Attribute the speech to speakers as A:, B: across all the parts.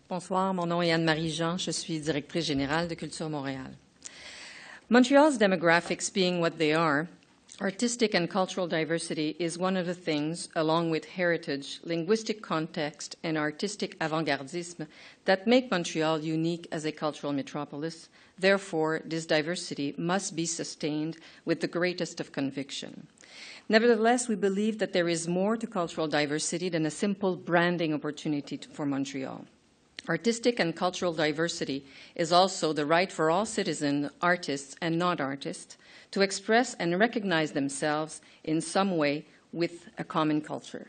A: Bonsoir, mon nom est Anne-Marie Jean, je suis directrice générale de Culture Montréal. Montreal's demographics being what they are, artistic and cultural diversity is one of the things, along with heritage, linguistic context, and artistic avant-gardisme, that make Montreal unique as a cultural metropolis. Therefore, this diversity must be sustained with the greatest of conviction. Nevertheless, we believe that there is more to cultural diversity than a simple branding opportunity for Montreal. Artistic and cultural diversity is also the right for all citizens, artists and non-artists, to express and recognize themselves in some way with a common culture.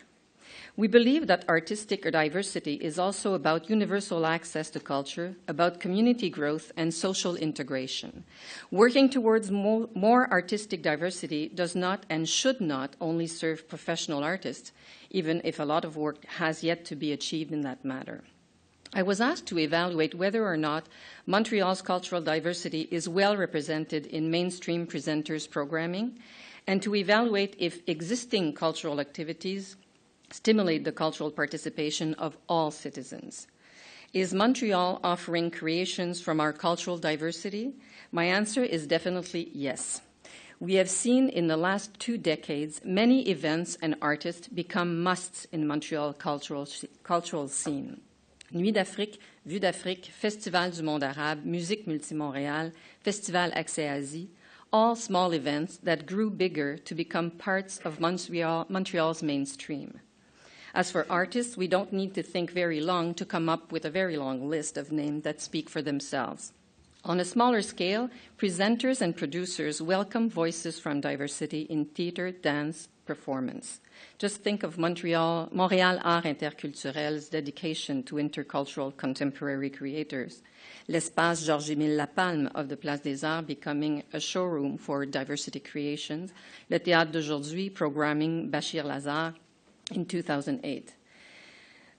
A: We believe that artistic diversity is also about universal access to culture, about community growth and social integration. Working towards more artistic diversity does not and should not only serve professional artists, even if a lot of work has yet to be achieved in that matter. I was asked to evaluate whether or not Montreal's cultural diversity is well represented in mainstream presenters' programming, and to evaluate if existing cultural activities stimulate the cultural participation of all citizens. Is Montreal offering creations from our cultural diversity? My answer is definitely yes. We have seen in the last 2 decades many events and artists become musts in Montreal cultural scene. Nuit d'Afrique, Vue d'Afrique, Festival du Monde Arabe, Musique Multi-Montréal, Festival Accès Asie, all small events that grew bigger to become parts of Montreal's mainstream. As for artists, we don't need to think very long to come up with a very long list of names that speak for themselves. On a smaller scale, presenters and producers welcome voices from diversity in theater, dance, performance. Just think of Montreal Arts Interculturel's dedication to intercultural contemporary creators. L'Espace Georges-Émile Lapalme of the Place des Arts becoming a showroom for diversity creations. Le Théâtre d'Aujourd'hui programming Bachir Lazare in 2008.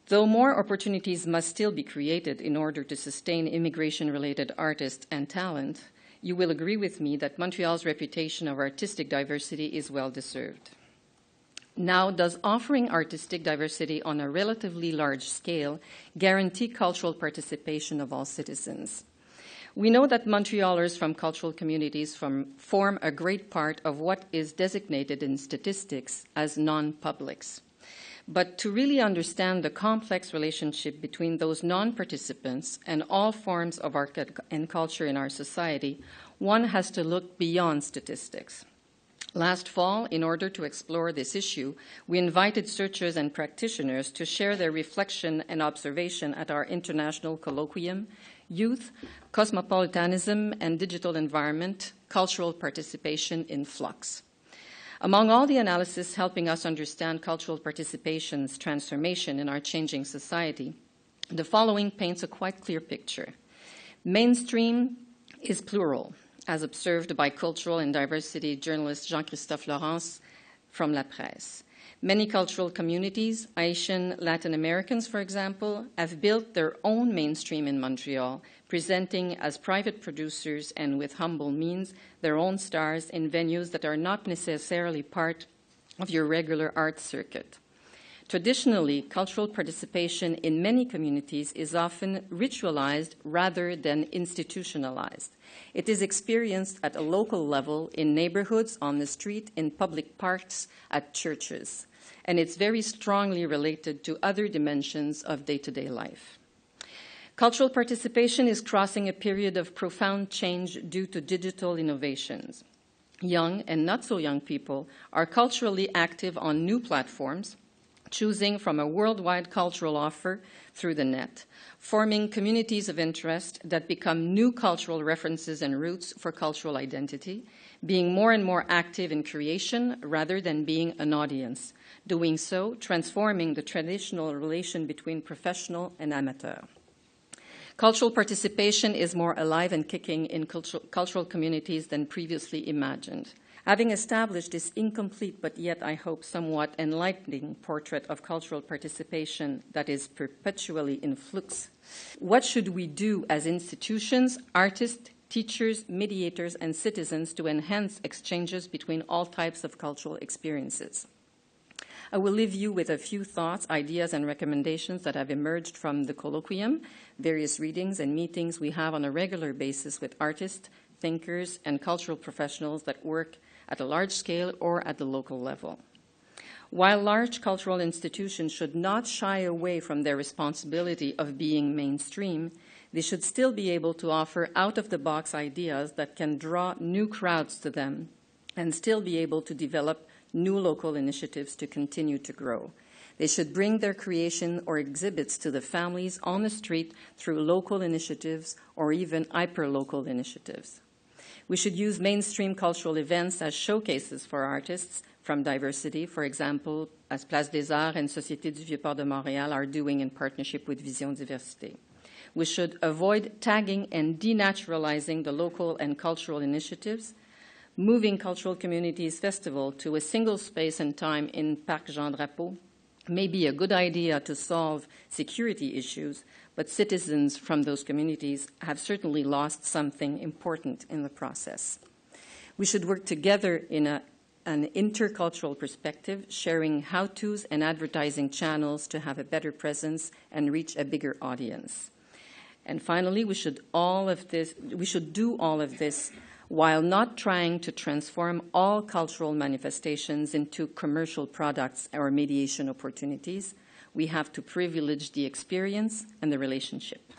A: Though more opportunities must still be created in order to sustain immigration-related artists and talent, you will agree with me that Montreal's reputation of artistic diversity is well-deserved. Now, does offering artistic diversity on a relatively large scale guarantee cultural participation of all citizens? We know that Montrealers from cultural communities form a great part of what is designated in statistics as non-publics. But to really understand the complex relationship between those non-participants and all forms of art and culture in our society, one has to look beyond statistics. Last fall, in order to explore this issue, we invited searchers and practitioners to share their reflection and observation at our international colloquium, Youth, Cosmopolitanism and Digital Environment, Cultural Participation in Flux. Among all the analysis helping us understand cultural participation's transformation in our changing society, the following paints a quite clear picture. Mainstream is plural, as observed by cultural and diversity journalist Jean-Christophe Laurence from La Presse. Many cultural communities, Haitian Latin Americans, for example, have built their own mainstream in Montreal, presenting as private producers and with humble means their own stars in venues that are not necessarily part of your regular art circuit. Traditionally, cultural participation in many communities is often ritualized rather than institutionalized. It is experienced at a local level, in neighborhoods, on the street, in public parks, at churches. And it's very strongly related to other dimensions of day-to-day life. Cultural participation is crossing a period of profound change due to digital innovations. Young and not so young people are culturally active on new platforms, choosing from a worldwide cultural offer through the net, forming communities of interest that become new cultural references and roots for cultural identity, being more and more active in creation rather than being an audience, doing so transforming the traditional relation between professional and amateur. Cultural participation is more alive and kicking in cultural communities than previously imagined. Having established this incomplete but yet, I hope, somewhat enlightening portrait of cultural participation that is perpetually in flux, what should we do as institutions, artists, teachers, mediators, and citizens to enhance exchanges between all types of cultural experiences? I will leave you with a few thoughts, ideas, and recommendations that have emerged from the colloquium, various readings and meetings we have on a regular basis with artists, thinkers, and cultural professionals that work at a large scale or at the local level. While large cultural institutions should not shy away from their responsibility of being mainstream, they should still be able to offer out-of-the-box ideas that can draw new crowds to them and still be able to develop new local initiatives to continue to grow. They should bring their creation or exhibits to the families on the street through local initiatives or even hyper-local initiatives. We should use mainstream cultural events as showcases for artists from diversity, for example, as Place des Arts and Société du Vieux-Port de Montréal are doing in partnership with Vision Diversité. We should avoid tagging and denaturalizing the local and cultural initiatives. Moving Cultural Communities Festival to a single space and time in Parc Jean Drapeau may be a good idea to solve security issues, but citizens from those communities have certainly lost something important in the process. We should work together in an intercultural perspective, sharing how-tos and advertising channels to have a better presence and reach a bigger audience. And finally, we should do all of this while not trying to transform all cultural manifestations into commercial products or mediation opportunities. We have to privilege the experience and the relationship.